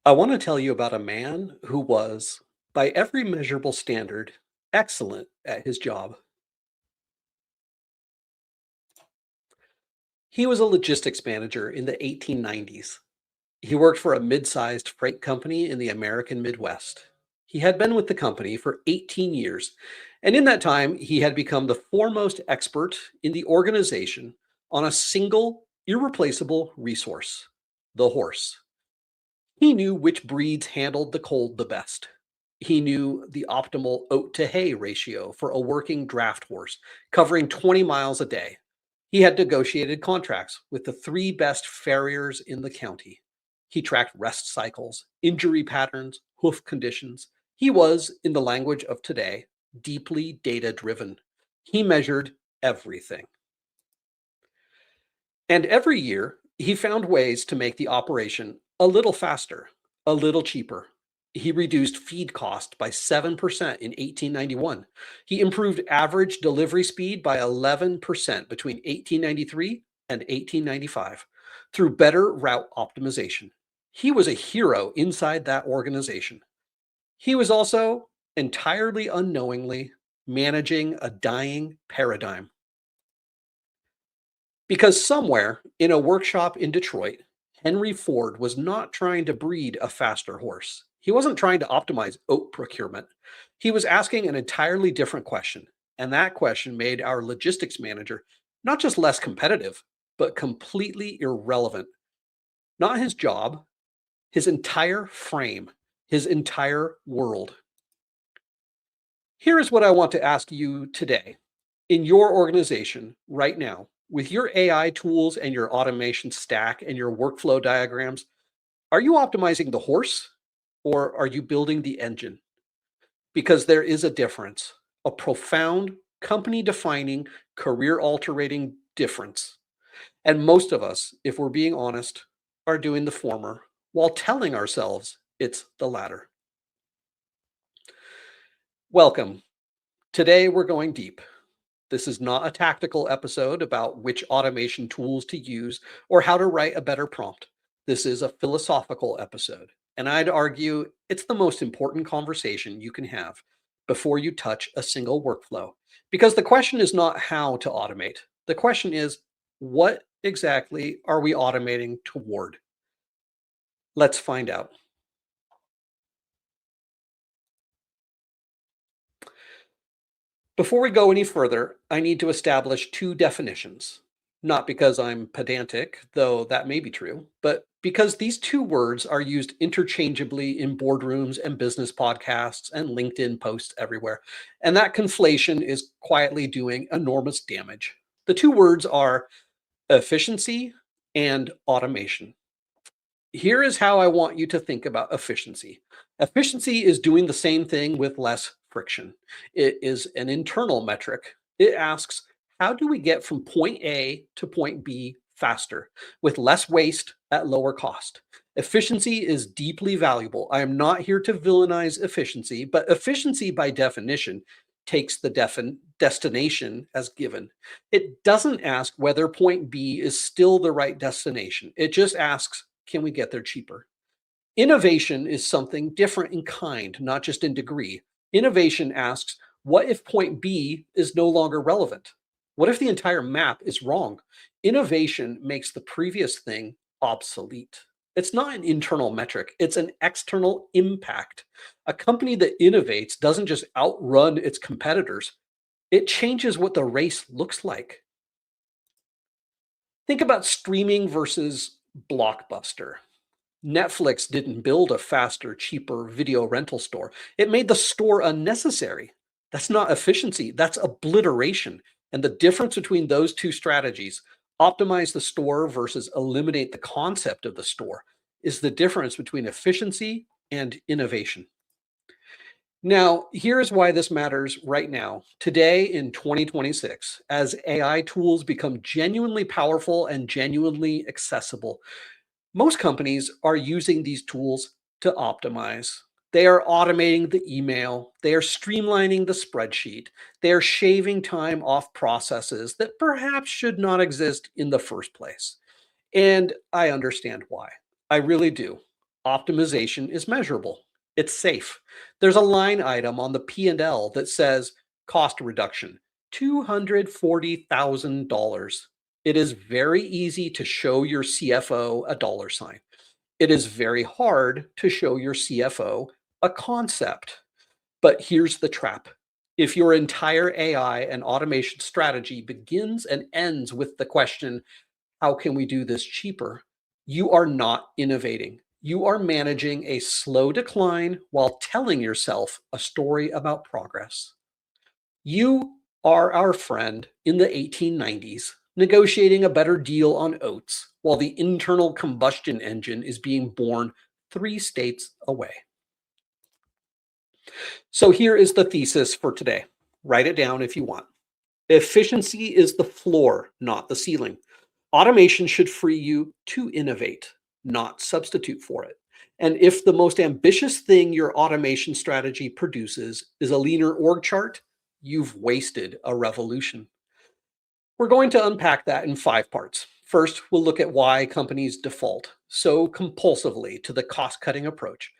I want to tell you about a man who was, by every measurable standard, excellent at his job. He was a logistics manager in the 1890s. He worked for a mid sized freight company in the American Midwest. He had been with the company for 18 years, and in that time, he had become the foremost expert in the organization on a single, irreplaceable resource: the horse. He knew which breeds handled the cold the best. He knew the optimal oat to hay ratio for a working draft horse, covering 20 miles a day. He had negotiated contracts with the three best farriers in the county. He tracked rest cycles, injury patterns, hoof conditions. He was, in the language of today, deeply data driven. He measured everything. And every year, he found ways to make the operation a little faster, a little cheaper. He reduced feed cost by 7% in 1891. He improved average delivery speed by 11% between 1893 and 1895 through better route optimization. He was a hero inside that organization. He was also entirely unknowingly managing a dying paradigm. Because somewhere in a workshop in Detroit, Henry Ford was not trying to breed a faster horse. He wasn't trying to optimize oat procurement. He was asking an entirely different question. And that question made our logistics manager not just less competitive, but completely irrelevant. Not his job, his entire frame, his entire world. Here is what I want to ask you today. In your organization right now, with your AI tools and your automation stack and your workflow diagrams, are you optimizing the horse or are you building the engine? Because there is a difference, a profound, company defining, career altering difference. And most of us, if we're being honest, are doing the former while telling ourselves it's the latter. Welcome. Today we're going deep. This is not a tactical episode about which automation tools to use or how to write a better prompt. This is a philosophical episode, and I'd argue it's the most important conversation you can have before you touch a single workflow. Because the question is not how to automate, the question is what exactly are we automating toward? Let's find out. Before we go any further, I need to establish two definitions. Not because I'm pedantic, though that may be true, but because these two words are used interchangeably in boardrooms and business podcasts and LinkedIn posts everywhere. And that conflation is quietly doing enormous damage. The two words are efficiency and automation. Here is how I want you to think about efficiency. Efficiency is doing the same thing with less friction. It is an internal metric. It asks, how do we get from point A to point B faster with less waste at lower cost? Efficiency is deeply valuable. I am not here to villainize efficiency, but efficiency by definition takes the destination as given. It doesn't ask whether point B is still the right destination. It just asks, can we get there cheaper? Innovation is something different in kind, not just in degree. Innovation asks, what if point B is no longer relevant? What if the entire map is wrong? Innovation makes the previous thing obsolete. It's not an internal metric, it's an external impact. A company that innovates doesn't just outrun its competitors, it changes what the race looks like. Think about streaming versus Blockbuster. Netflix didn't build a faster, cheaper video rental store. It made the store unnecessary. That's not efficiency, that's obliteration. And the difference between those two strategies, optimize the store versus eliminate the concept of the store, is the difference between efficiency and innovation. Now, here's why this matters right now, today in 2026, as AI tools become genuinely powerful and genuinely accessible. Most companies are using these tools to optimize. They are automating the email, they are streamlining the spreadsheet, they are shaving time off processes that perhaps should not exist in the first place. And I understand why. I really do. Optimization is measurable. It's safe. There's a line item on the P&L that says cost reduction, $240,000. It is very easy to show your CFO a dollar sign. It is very hard to show your CFO a concept. But here's the trap. If your entire AI and automation strategy begins and ends with the question, how can we do this cheaper? You are not innovating. You are managing a slow decline while telling yourself a story about progress. You are our friend in the 1890s, negotiating a better deal on oats while the internal combustion engine is being born 3 states away. So here is the thesis for today. Write it down if you want. Efficiency is the floor, not the ceiling. Automation should free you to innovate, not substitute for it. And if the most ambitious thing your automation strategy produces is a leaner org chart, you've wasted a revolution. We're going to unpack that in 5 parts. First, we'll look at why companies default so compulsively to the cost-cutting approach,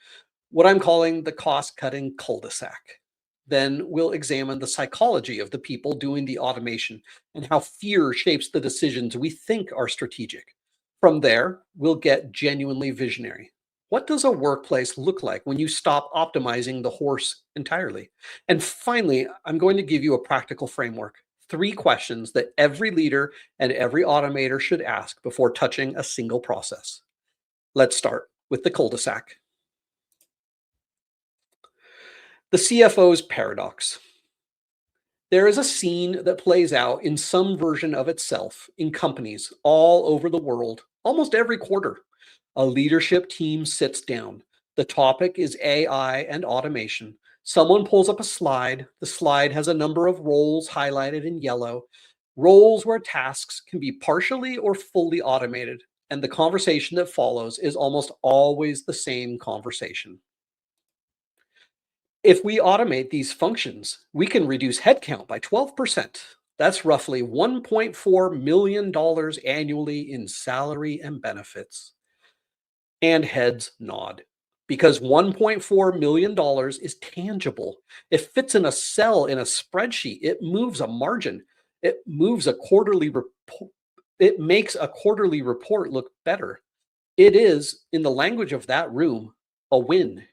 what I'm calling the cost-cutting cul-de-sac. Then we'll examine the psychology of the people doing the automation and how fear shapes the decisions we think are strategic. From there, we'll get genuinely visionary. What does a workplace look like when you stop optimizing the horse entirely? And finally, I'm going to give you a practical framework. 3 questions that every leader and every automator should ask before touching a single process. Let's start with the cul-de-sac. The CFO's paradox. There is a scene that plays out in some version of itself in companies all over the world, almost every quarter. A leadership team sits down. The topic is AI and automation. Someone pulls up a slide. The slide has a number of roles highlighted in yellow, roles where tasks can be partially or fully automated. And the conversation that follows is almost always the same conversation. If we automate these functions, we can reduce headcount by 12%. That's roughly $1.4 million annually in salary and benefits. And heads nod because $1.4 million is tangible. It fits in a cell in a spreadsheet. It moves a margin. It moves a quarterly report. It makes a quarterly report look better. It is, in the language of that room, a win.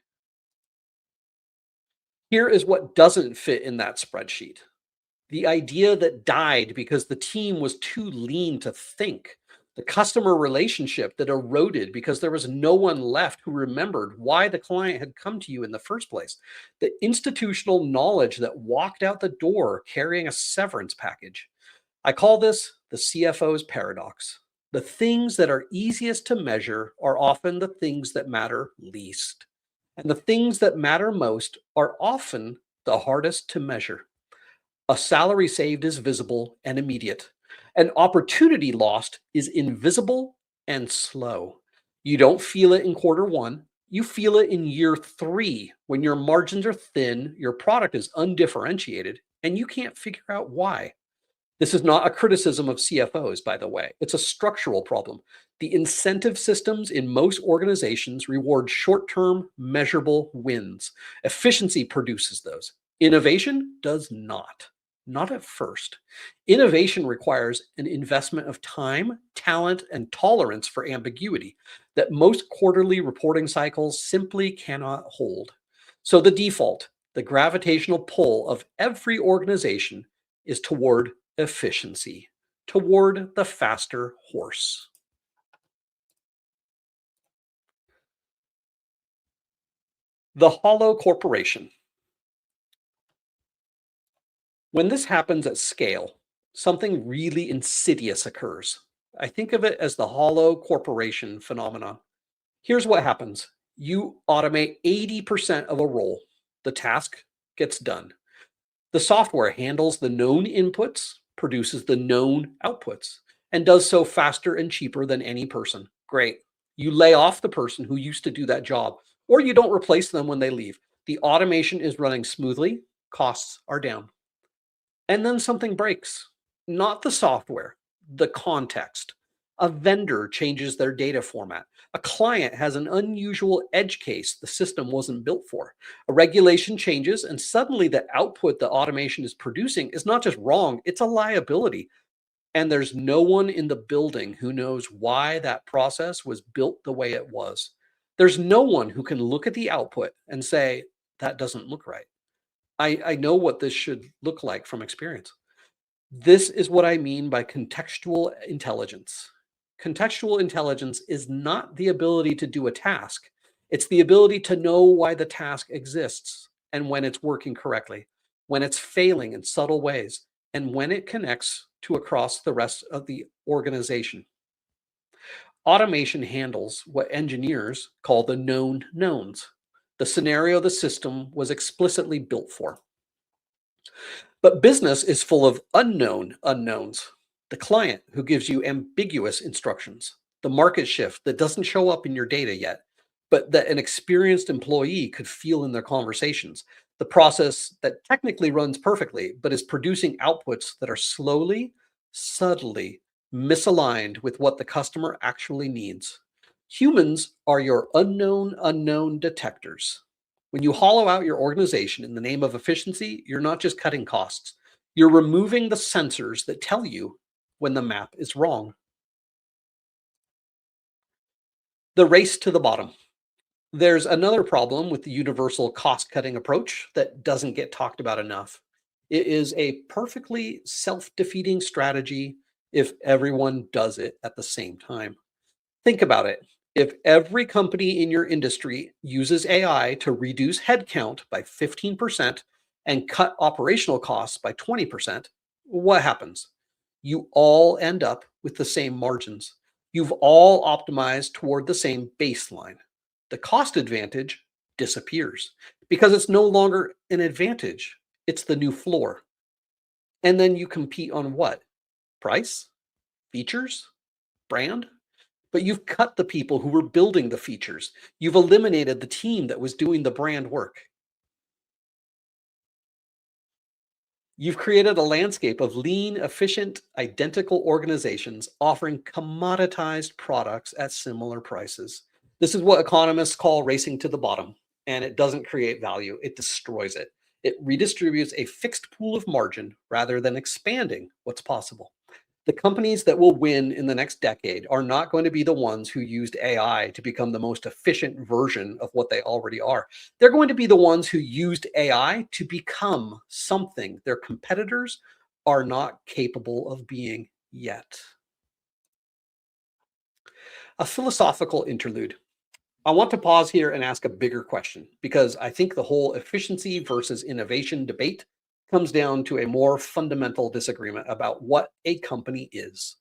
Here is what doesn't fit in that spreadsheet. The idea that died because the team was too lean to think. The customer relationship that eroded because there was no one left who remembered why the client had come to you in the first place. The institutional knowledge that walked out the door carrying a severance package. I call this the CFO's paradox. The things that are easiest to measure are often the things that matter least. And the things that matter most are often the hardest to measure. A salary saved is visible and immediate. An opportunity lost is invisible and slow. You don't feel it in quarter 1. You feel it in year 3 when your margins are thin, your product is undifferentiated, and you can't figure out why. This is not a criticism of CFOs, by the way. It's a structural problem. The incentive systems in most organizations reward short-term, measurable wins. Efficiency produces those. Innovation does not at first. Innovation requires an investment of time, talent, and tolerance for ambiguity that most quarterly reporting cycles simply cannot hold. So the default, the gravitational pull of every organization is toward efficiency, toward the faster horse. The hollow corporation. When this happens at scale, something really insidious occurs. I think of it as the hollow corporation phenomenon. Here's what happens. You automate 80% of a role. The task gets done. The software handles the known inputs, produces the known outputs, and does so faster and cheaper than any person. Great. You lay off the person who used to do that job, or you don't replace them when they leave. The automation is running smoothly, costs are down. And then something breaks. Not the software, the context. A vendor changes their data format. A client has an unusual edge case the system wasn't built for. A regulation changes, and suddenly the output the automation is producing is not just wrong, it's a liability. And there's no one in the building who knows why that process was built the way it was. There's no one who can look at the output and say, that doesn't look right. I know what this should look like from experience. This is what I mean by contextual intelligence. Contextual intelligence is not the ability to do a task, it's the ability to know why the task exists and when it's working correctly, when it's failing in subtle ways, and when it connects to across the rest of the organization. Automation handles what engineers call the known knowns, the scenario the system was explicitly built for. But business is full of unknown unknowns. The client who gives you ambiguous instructions, the market shift that doesn't show up in your data yet, but that an experienced employee could feel in their conversations, the process that technically runs perfectly, but is producing outputs that are slowly, subtly misaligned with what the customer actually needs. Humans are your unknown unknown detectors. When you hollow out your organization in the name of efficiency, you're not just cutting costs, you're removing the sensors that tell you when the map is wrong. The race to the bottom. There's another problem with the universal cost cutting approach that doesn't get talked about enough. It is a perfectly self defeating strategy if everyone does it at the same time. Think about it. If every company in your industry uses AI to reduce headcount by 15% and cut operational costs by 20%, what happens? You all end up with the same margins. You've all optimized toward the same baseline. The cost advantage disappears because it's no longer an advantage, it's the new floor. And then you compete on what? Price? Features? Brand? But you've cut the people who were building the features. You've eliminated the team that was doing the brand work. You've created a landscape of lean, efficient, identical organizations offering commoditized products at similar prices. This is what economists call racing to the bottom, and it doesn't create value, it destroys it. It redistributes a fixed pool of margin rather than expanding what's possible. The companies that will win in the next decade are not going to be the ones who used AI to become the most efficient version of what they already are. They're going to be the ones who used AI to become something their competitors are not capable of being yet. A philosophical interlude. I want to pause here and ask a bigger question because I think the whole efficiency versus innovation debate comes down to a more fundamental disagreement about what a company is.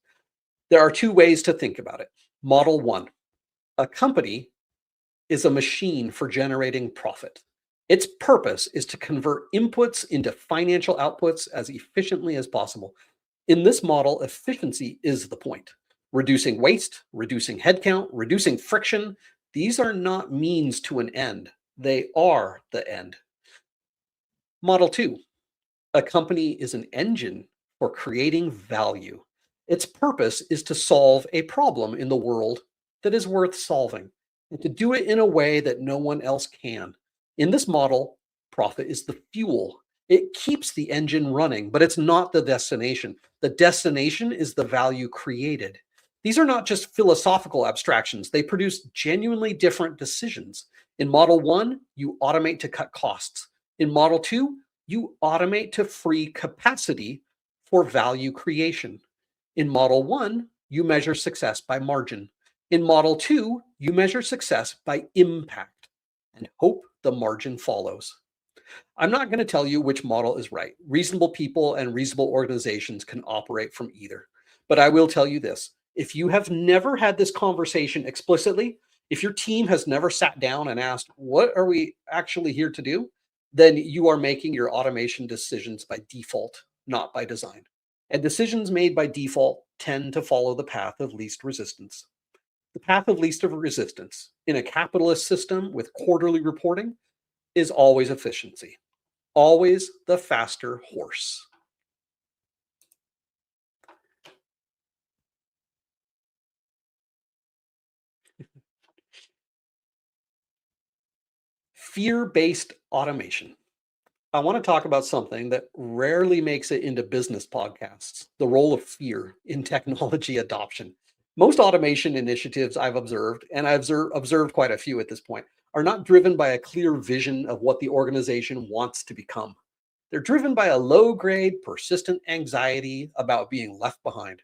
There are two ways to think about it. Model one, a company is a machine for generating profit. Its purpose is to convert inputs into financial outputs as efficiently as possible. In this model, efficiency is the point. Reducing waste, reducing headcount, reducing friction, these are not means to an end. They are the end. Model two, a company is an engine for creating value. Its purpose is to solve a problem in the world that is worth solving and to do it in a way that no one else can. In this model, profit is the fuel. It keeps the engine running, but it's not the destination. The destination is the value created. These are not just philosophical abstractions, they produce genuinely different decisions. In Model 1, you automate to cut costs. In Model 2, you automate to free capacity for value creation. In Model 1, you measure success by margin. In Model 2, you measure success by impact and hope the margin follows. I'm not going to tell you which model is right. Reasonable people and reasonable organizations can operate from either. But I will tell you this. If you have never had this conversation explicitly, if your team has never sat down and asked, what are we actually here to do? Then you are making your automation decisions by default, not by design. And decisions made by default tend to follow the path of least resistance. The path of least of resistance in a capitalist system with quarterly reporting is always efficiency, always the faster horse. Fear-based automation. I want to talk about something that rarely makes it into business podcasts, the role of fear in technology adoption. Most automation initiatives I've observed, and I've observed quite a few at this point, are not driven by a clear vision of what the organization wants to become. They're driven by a low grade, persistent anxiety about being left behind.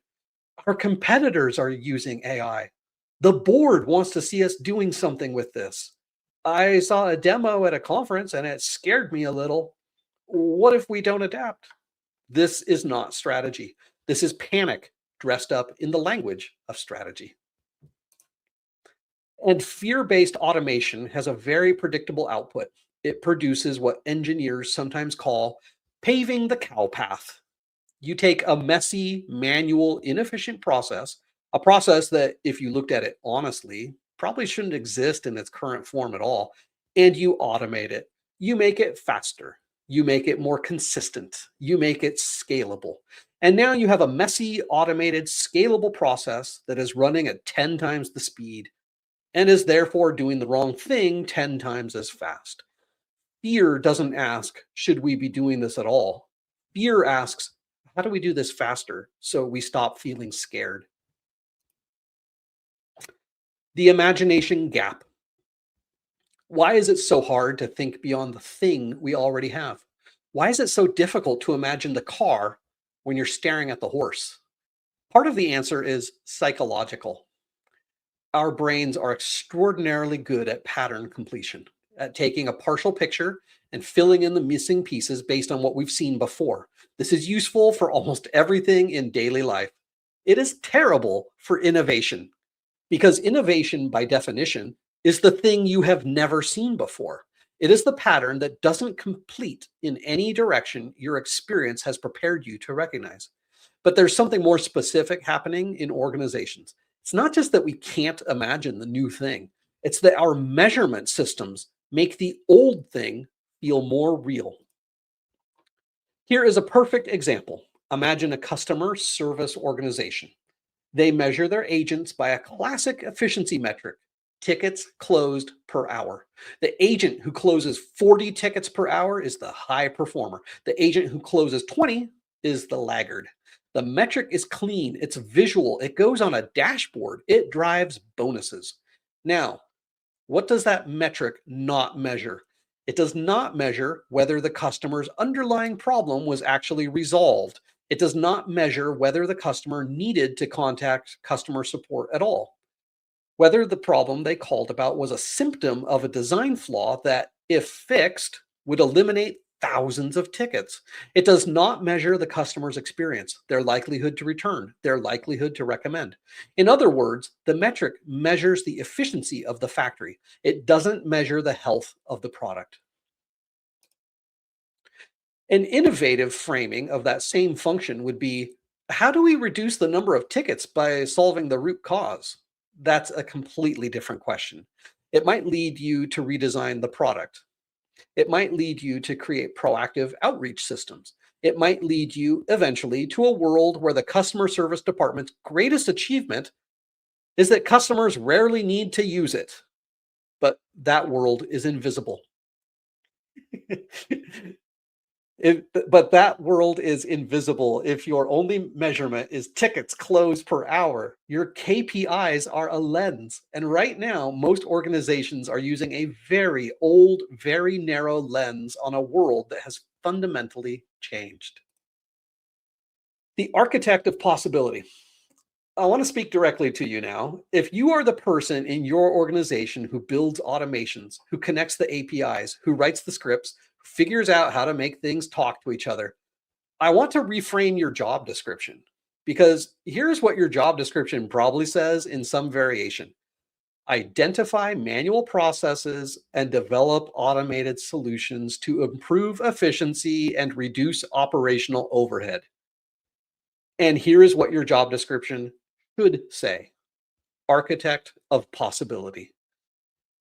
Our competitors are using AI. The board wants to see us doing something with this. I saw a demo at a conference and it scared me a little. What if we don't adapt? This is not strategy. This is panic dressed up in the language of strategy. And fear based automation has a very predictable output. It produces what engineers sometimes call paving the cow path. You take a messy, manual, inefficient process, a process that, if you looked at it honestly, probably shouldn't exist in its current form at all, and you automate it. You make it faster. You make it more consistent. You make it scalable. And now you have a messy, automated, scalable process that is running at 10 times the speed and is therefore doing the wrong thing 10 times as fast. Fear doesn't ask, should we be doing this at all? Fear asks, how do we do this faster so we stop feeling scared? The imagination gap. Why is it so hard to think beyond the thing we already have? Why is it so difficult to imagine the car when you're staring at the horse? Part of the answer is psychological. Our brains are extraordinarily good at pattern completion, at taking a partial picture and filling in the missing pieces based on what we've seen before. This is useful for almost everything in daily life. It is terrible for innovation because innovation, by definition, is the thing you have never seen before. It is the pattern that doesn't complete in any direction your experience has prepared you to recognize. But there's something more specific happening in organizations. It's not just that we can't imagine the new thing, it's that our measurement systems make the old thing feel more real. Here is a perfect example. Imagine a customer service organization. They measure their agents by a classic efficiency metric: tickets closed per hour. The agent who closes 40 tickets per hour is the high performer. The agent who closes 20 is the laggard. The metric is clean, it's visual, it goes on a dashboard, it drives bonuses. Now, what does that metric not measure? It does not measure whether the customer's underlying problem was actually resolved. It does not measure whether the customer needed to contact customer support at all. Whether the problem they called about was a symptom of a design flaw that, if fixed, would eliminate thousands of tickets. It does not measure the customer's experience, their likelihood to return, their likelihood to recommend. In other words, the metric measures the efficiency of the factory. It doesn't measure the health of the product. An innovative framing of that same function would be, how do we reduce the number of tickets by solving the root cause? That's a completely different question. It might lead you to redesign the product. It might lead you to create proactive outreach systems. It might lead you eventually to a world where the customer service department's greatest achievement is that customers rarely need to use it. But that world is invisible. But that world is invisible if your only measurement is tickets closed per hour. Your KPIs are a lens. And right now, most organizations are using a very old, very narrow lens on a world that has fundamentally changed. The architect of possibility. I want to speak directly to you now. If you are the person in your organization who builds automations, who connects the APIs, who writes the scripts, figures out how to make things talk to each other, I want to reframe your job description, because here's what your job description probably says in some variation: identify manual processes and develop automated solutions to improve efficiency and reduce operational overhead. And here is what your job description should say: architect of possibility.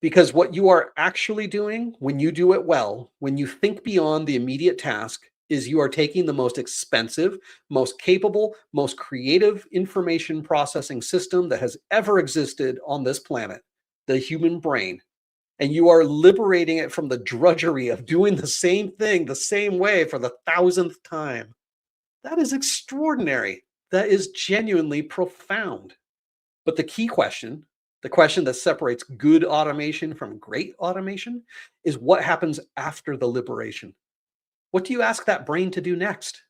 Because what you are actually doing when you do it well, when you think beyond the immediate task, is you are taking the most expensive, most capable, most creative information processing system that has ever existed on this planet, the human brain, and you are liberating it from the drudgery of doing the same thing the same way for the thousandth time. That is extraordinary. That is genuinely profound. But the question that separates good automation from great automation, is what happens after the liberation. What do you ask that brain to do next?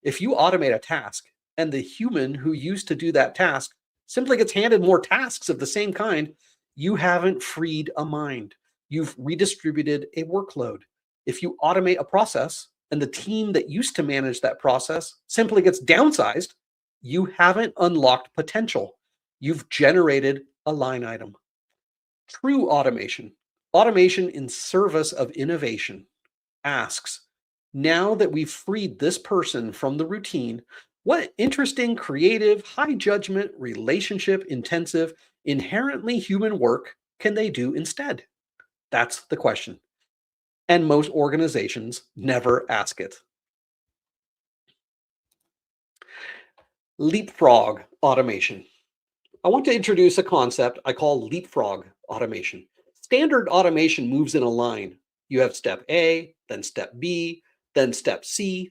If you automate a task and the human who used to do that task simply gets handed more tasks of the same kind, you haven't freed a mind. You've redistributed a workload. If you automate a process and the team that used to manage that process simply gets downsized, you haven't unlocked potential. You've generated a line item. True automation in service of innovation, asks, now that we've freed this person from the routine, what interesting, creative, high judgment, relationship intensive, inherently human work can they do instead? That's the question. And most organizations never ask it. Leapfrog automation. I want to introduce a concept I call leapfrog automation. Standard automation moves in a line. You have step A, then step B, then step C.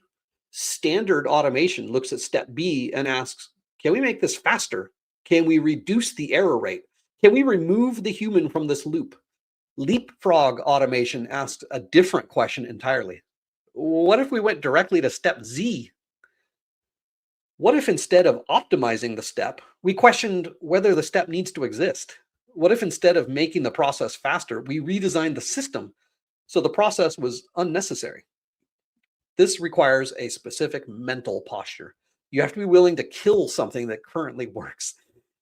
Standard automation looks at step B and asks, can we make this faster? Can we reduce the error rate? Can we remove the human from this loop? Leapfrog automation asks a different question entirely. What if we went directly to step Z? What if instead of optimizing the step, we questioned whether the step needs to exist? What if instead of making the process faster, we redesigned the system so the process was unnecessary? This requires a specific mental posture. You have to be willing to kill something that currently works.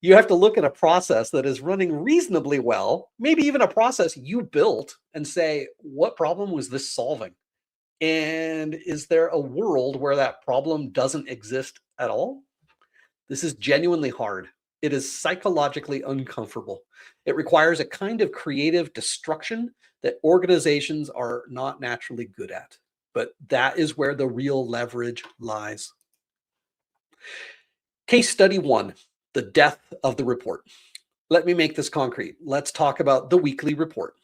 You have to look at a process that is running reasonably well, maybe even a process you built, and say, what problem was this solving? And is there a world where that problem doesn't exist at all? This is genuinely hard. It is psychologically uncomfortable. It requires a kind of creative destruction that organizations are not naturally good at. But that is where the real leverage lies. Case study 1, the death of the report. Let me make this concrete. Let's talk about the weekly report.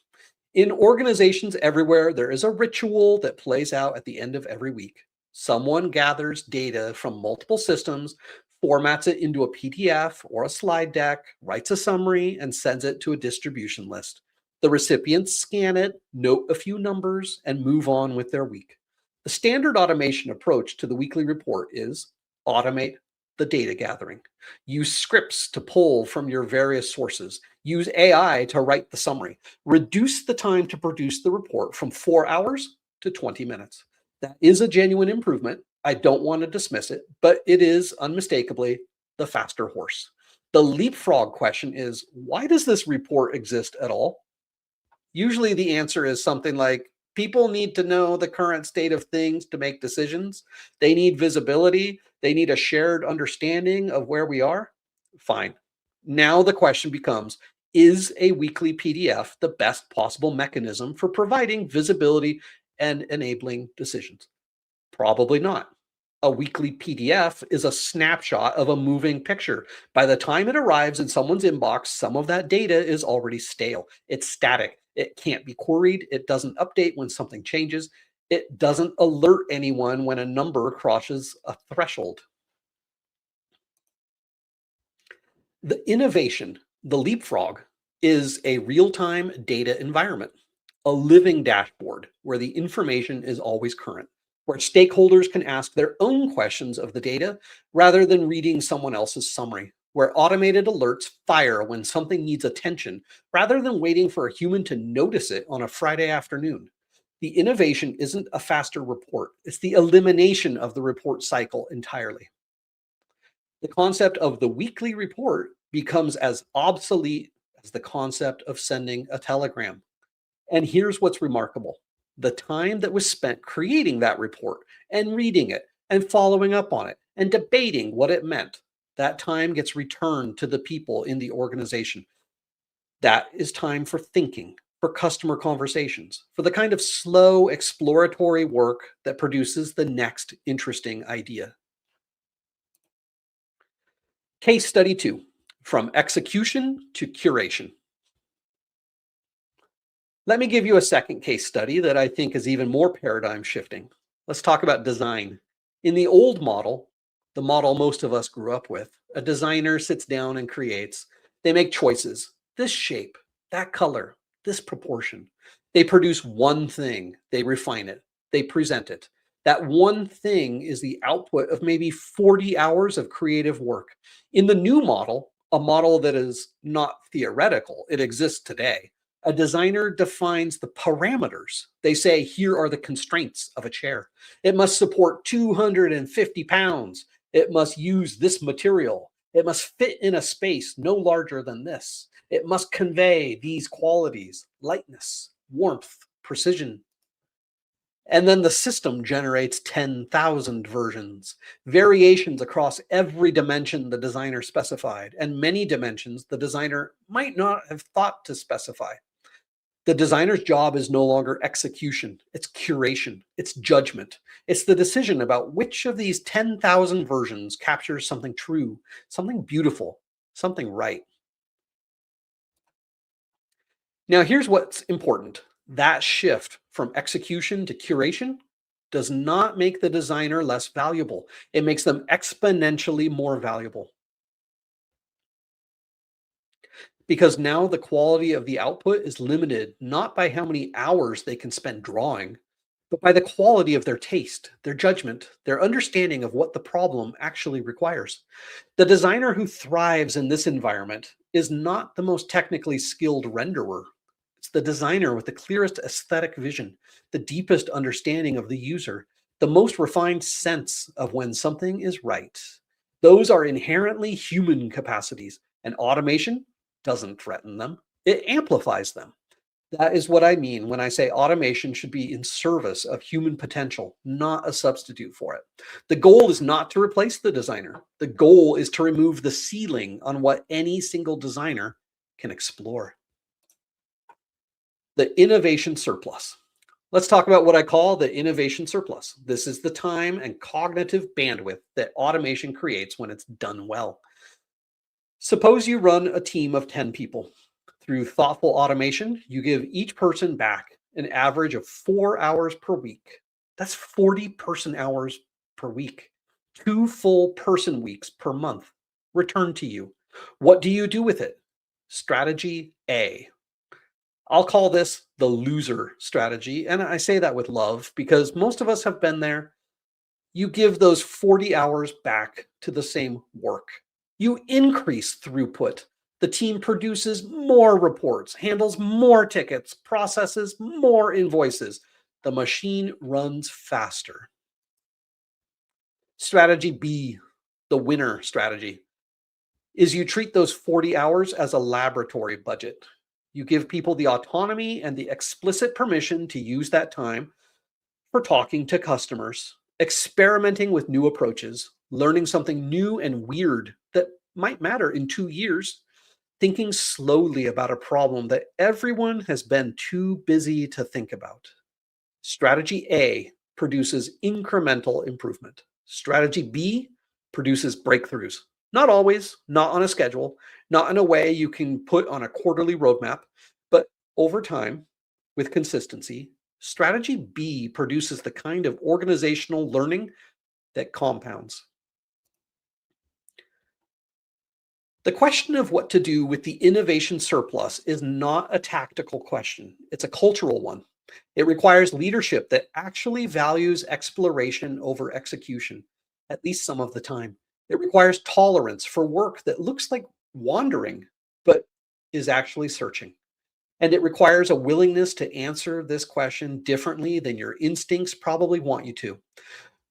In organizations everywhere, there is a ritual that plays out at the end of every week. Someone gathers data from multiple systems, formats it into a PDF or a slide deck, writes a summary, and sends it to a distribution list. The recipients scan it, note a few numbers, and move on with their week. The standard automation approach to the weekly report is automate the data gathering. Use scripts to pull from your various sources. Use AI to write the summary. Reduce the time to produce the report from 4 hours to 20 minutes. That is a genuine improvement. I don't want to dismiss it, but it is unmistakably the faster horse. The leapfrog question is, why does this report exist at all? Usually the answer is something like, people need to know the current state of things to make decisions. They need visibility. They need a shared understanding of where we are. Fine. Now the question becomes, is a weekly PDF the best possible mechanism for providing visibility and enabling decisions? Probably not. A weekly PDF is a snapshot of a moving picture. By the time it arrives in someone's inbox, some of that data is already stale. It's static. It can't be queried. It doesn't update when something changes. It doesn't alert anyone when a number crosses a threshold. The innovation, the leapfrog, is a real-time data environment, a living dashboard where the information is always current, where stakeholders can ask their own questions of the data rather than reading someone else's summary, where automated alerts fire when something needs attention rather than waiting for a human to notice it on a Friday afternoon. The innovation isn't a faster report, it's the elimination of the report cycle entirely. The concept of the weekly report becomes as obsolete as the concept of sending a telegram. And here's what's remarkable. The time that was spent creating that report and reading it and following up on it and debating what it meant, that time gets returned to the people in the organization. That is time for thinking, for customer conversations, for the kind of slow exploratory work that produces the next interesting idea. Case study 2, from execution to curation. Let me give you a second case study that I think is even more paradigm shifting. Let's talk about design. In the old model, the model most of us grew up with, a designer sits down and creates. They make choices. This shape, that color, this proportion. They produce one thing, they refine it, they present it. That one thing is the output of maybe 40 hours of creative work. In the new model, a model that is not theoretical, it exists today. A designer defines the parameters. They say, here are the constraints of a chair. It must support 250 pounds. It must use this material. It must fit in a space no larger than this. It must convey these qualities: lightness, warmth, precision. And then the system generates 10,000 versions, variations across every dimension the designer specified, and many dimensions the designer might not have thought to specify. The designer's job is no longer execution, it's curation, it's judgment. It's the decision about which of these 10,000 versions captures something true, something beautiful, something right. Now, here's what's important. That shift from execution to curation does not make the designer less valuable. It makes them exponentially more valuable because now the quality of the output is limited not by how many hours they can spend drawing, but by the quality of their taste, their judgment, their understanding of what the problem actually requires. The designer who thrives in this environment is not the most technically skilled renderer. It's the designer with the clearest aesthetic vision, the deepest understanding of the user, the most refined sense of when something is right. Those are inherently human capacities, and automation doesn't threaten them, it amplifies them. That is what I mean when I say automation should be in service of human potential, not a substitute for it. The goal is not to replace the designer. The goal is to remove the ceiling on what any single designer can explore. The innovation surplus. Let's talk about what I call the innovation surplus. This is the time and cognitive bandwidth that automation creates when it's done well. Suppose you run a team of 10 people. Through thoughtful automation, you give each person back an average of 4 hours per week. That's 40 person hours per week. 2 full person weeks per month returned to you. What do you do with it? Strategy A. I'll call this the loser strategy. And I say that with love because most of us have been there. You give those 40 hours back to the same work. You increase throughput. The team produces more reports, handles more tickets, processes more invoices. The machine runs faster. Strategy B, the winner strategy, is you treat those 40 hours as a laboratory budget. You give people the autonomy and the explicit permission to use that time for talking to customers, experimenting with new approaches, learning something new and weird that might matter in 2 years, thinking slowly about a problem that everyone has been too busy to think about. Strategy A produces incremental improvement. Strategy B produces breakthroughs. Not always, not on a schedule, not in a way you can put on a quarterly roadmap, but over time, with consistency. Strategy B produces the kind of organizational learning that compounds. The question of what to do with the innovation surplus is not a tactical question. It's a cultural one. It requires leadership that actually values exploration over execution, at least some of the time. It requires tolerance for work that looks like wandering, but is actually searching. And it requires a willingness to answer this question differently than your instincts probably want you to.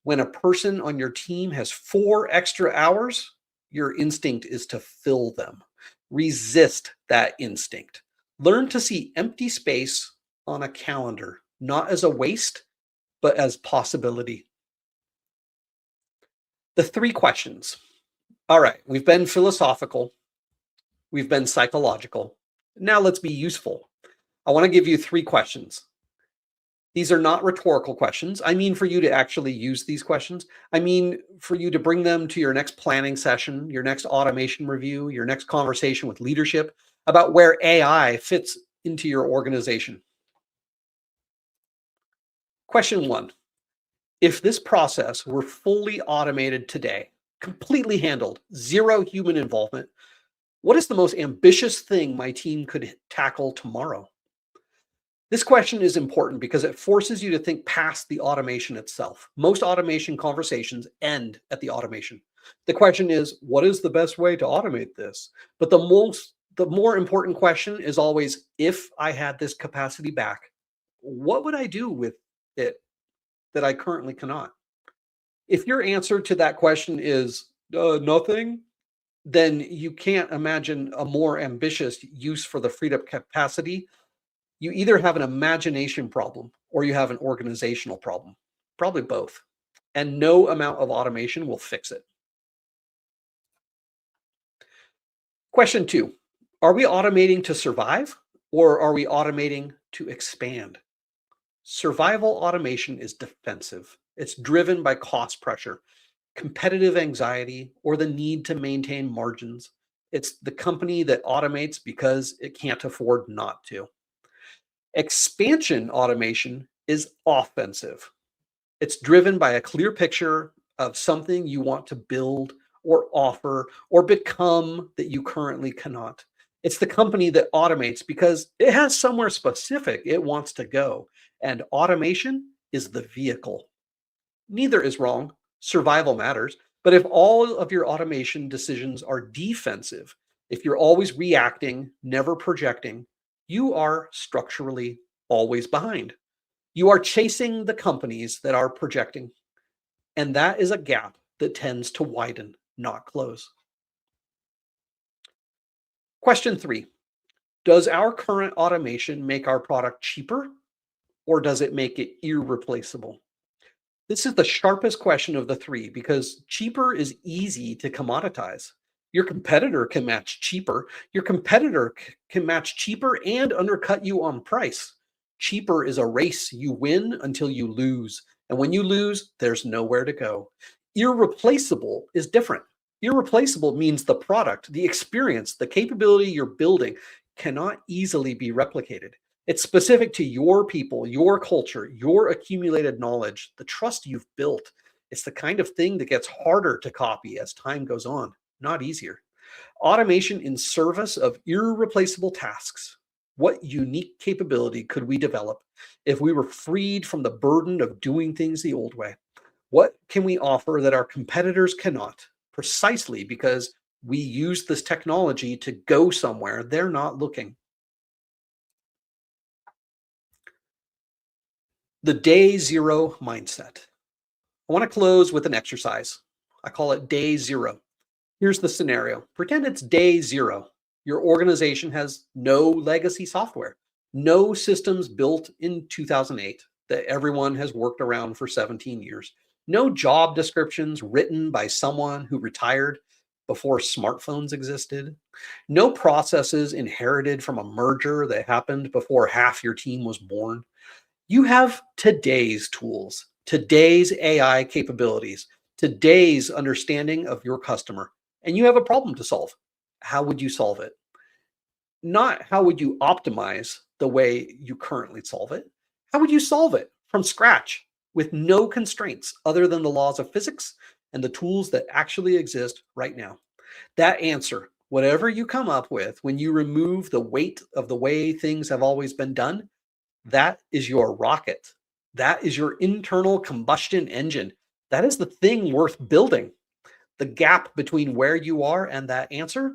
When a person on your team has 4 extra hours, your instinct is to fill them. Resist that instinct. Learn to see empty space on a calendar, not as a waste, but as possibility. The 3 questions. All right, we've been philosophical, we've been psychological. Now let's be useful. I want to give you 3 questions. These are not rhetorical questions. I mean for you to actually use these questions. I mean for you to bring them to your next planning session, your next automation review, your next conversation with leadership about where AI fits into your organization. Question one: if this process were fully automated today, completely handled, zero human involvement, what is the most ambitious thing my team could tackle tomorrow? This question is important because it forces you to think past the automation itself. Most automation conversations end at the automation. The question is, what is the best way to automate this? But the more important question is always, if I had this capacity back, what would I do with it that I currently cannot? If your answer to that question is nothing, then you can't imagine a more ambitious use for the freed up capacity. You either have an imagination problem or you have an organizational problem, probably both. And no amount of automation will fix it. Question two: are we automating to survive or are we automating to expand? Survival automation is defensive. It's driven by cost pressure, competitive anxiety, or the need to maintain margins. It's the company that automates because it can't afford not to. Expansion automation is offensive. It's driven by a clear picture of something you want to build or offer or become that you currently cannot. It's the company that automates because it has somewhere specific it wants to go, and automation is the vehicle. Neither is wrong. Survival matters. But if all of your automation decisions are defensive, if you're always reacting, never projecting, you are structurally always behind. You are chasing the companies that are projecting. And that is a gap that tends to widen, not close. Question three: does our current automation make our product cheaper or does it make it irreplaceable? This is the sharpest question of the three because cheaper is easy to commoditize. Your competitor can match cheaper. Your competitor can match cheaper and undercut you on price. Cheaper is a race you win until you lose. And when you lose, there's nowhere to go. Irreplaceable is different. Irreplaceable means the product, the experience, the capability you're building cannot easily be replicated. It's specific to your people, your culture, your accumulated knowledge, the trust you've built. It's the kind of thing that gets harder to copy as time goes on, not easier. Automation in service of irreplaceable tasks. What unique capability could we develop if we were freed from the burden of doing things the old way? What can we offer that our competitors cannot? Precisely because we use this technology to go somewhere they're not looking. The day zero mindset. I want to close with an exercise. I call it day zero. Here's the scenario. Pretend it's day zero. Your organization has no legacy software, no systems built in 2008 that everyone has worked around for 17 years, no job descriptions written by someone who retired before smartphones existed, no processes inherited from a merger that happened before half your team was born. You have today's tools, today's AI capabilities, today's understanding of your customer, and you have a problem to solve. How would you solve it? Not how would you optimize the way you currently solve it. How would you solve it from scratch with no constraints other than the laws of physics and the tools that actually exist right now? That answer, whatever you come up with when you remove the weight of the way things have always been done, that is your rocket. That is your internal combustion engine. That is the thing worth building. The gap between where you are and that answer,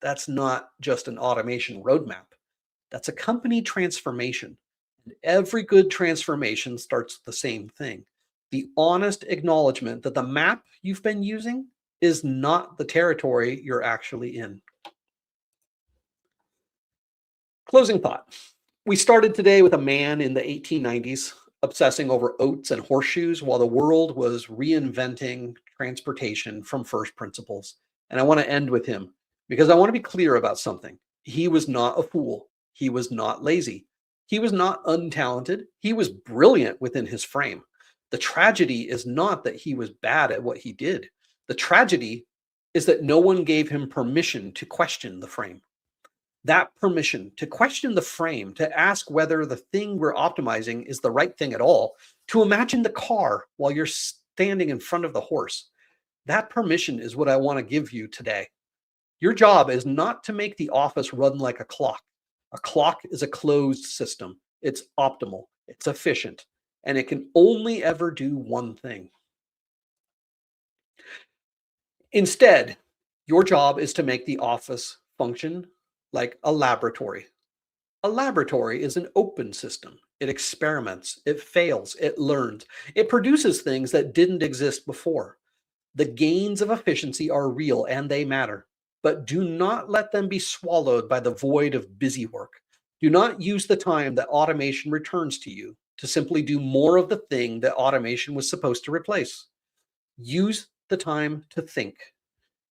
that's not just an automation roadmap. That's a company transformation. And every good transformation starts with the same thing: the honest acknowledgement that the map you've been using is not the territory you're actually in. Closing thought. We started today with a man in the 1890s obsessing over oats and horseshoes while the world was reinventing transportation from first principles. And I want to end with him because I want to be clear about something. He was not a fool. He was not lazy. He was not untalented. He was brilliant within his frame. The tragedy is not that he was bad at what he did. The tragedy is that no one gave him permission to question the frame. That permission to question the frame, to ask whether the thing we're optimizing is the right thing at all, to imagine the car while you're standing in front of the horse. That permission is what I want to give you today. Your job is not to make the office run like a clock. A clock is a closed system. It's optimal, it's efficient, and it can only ever do one thing. Instead, your job is to make the office function like a laboratory. A laboratory is an open system. It experiments, it fails, it learns, it produces things that didn't exist before. The gains of efficiency are real and they matter, but do not let them be swallowed by the void of busy work. Do not use the time that automation returns to you to simply do more of the thing that automation was supposed to replace. Use the time to think.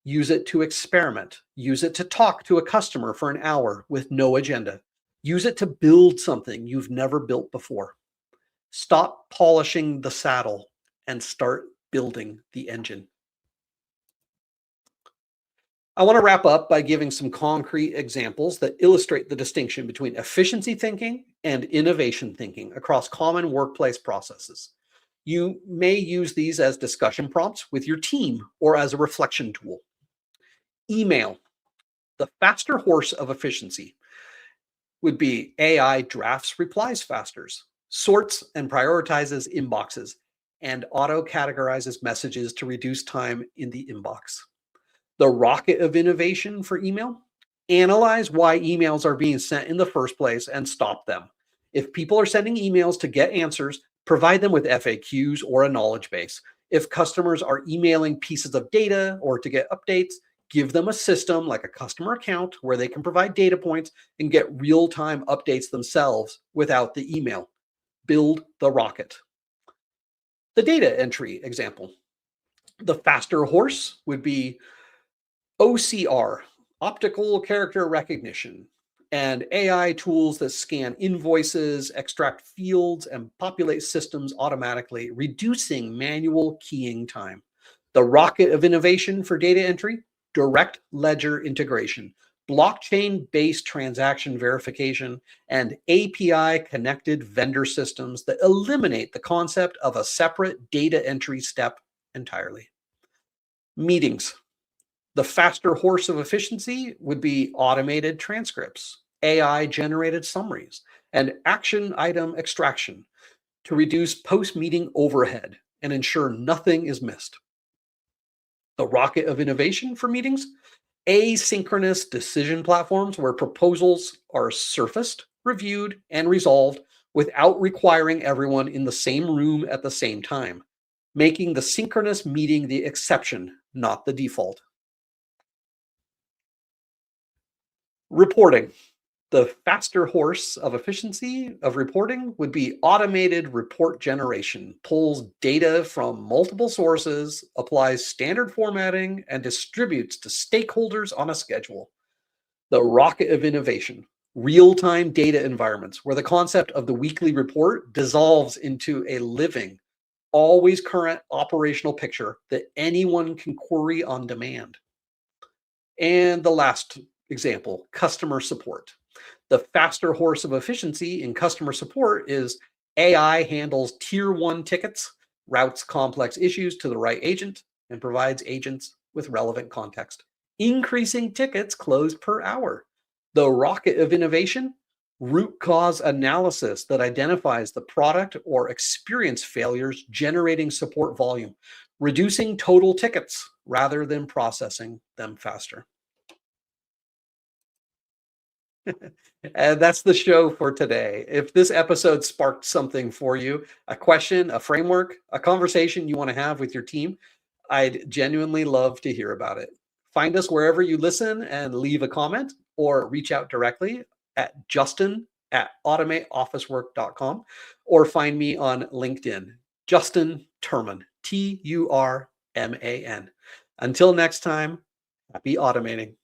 Use it to experiment. Use it to talk to a customer for an hour with no agenda. Use it to build something you've never built before. Stop polishing the saddle and start building the engine. I want to wrap up by giving some concrete examples that illustrate the distinction between efficiency thinking and innovation thinking across common workplace processes. You may use these as discussion prompts with your team or as a reflection tool. Email, the faster horse of efficiency, would be AI drafts replies faster, sorts and prioritizes inboxes, and auto-categorizes messages to reduce time in the inbox. The rocket of innovation for email, analyze why emails are being sent in the first place and stop them. If people are sending emails to get answers, provide them with FAQs or a knowledge base. If customers are emailing pieces of data or to get updates, give them a system like a customer account where they can provide data points and get real-time updates themselves without the email. Build the rocket. The data entry example. The faster horse would be OCR, optical character recognition, and AI tools that scan invoices, extract fields, and populate systems automatically, reducing manual keying time. The rocket of innovation for data entry, direct ledger integration, blockchain-based transaction verification, and API-connected vendor systems that eliminate the concept of a separate data entry step entirely. Meetings. The faster horse of efficiency would be automated transcripts, AI-generated summaries, and action item extraction to reduce post-meeting overhead and ensure nothing is missed. The rocket of innovation for meetings, asynchronous decision platforms where proposals are surfaced, reviewed, and resolved without requiring everyone in the same room at the same time, making the synchronous meeting the exception, not the default. Reporting. The faster horse of efficiency of reporting would be automated report generation, pulls data from multiple sources, applies standard formatting, and distributes to stakeholders on a schedule. The rocket of innovation, real-time data environments where the concept of the weekly report dissolves into a living, always current operational picture that anyone can query on demand. And the last example, customer support. The faster horse of efficiency in customer support is AI handles tier 1 tickets, routes complex issues to the right agent, and provides agents with relevant context, increasing tickets closed per hour. The rocket of innovation, root cause analysis that identifies the product or experience failures generating support volume, reducing total tickets rather than processing them faster. And that's the show for today. If this episode sparked something for you, a question, a framework, a conversation you want to have with your team, I'd genuinely love to hear about it. Find us wherever you listen and leave a comment or reach out directly at justin@automateofficework.com or find me on LinkedIn, Justin Turman, Turman. Until next time, happy automating.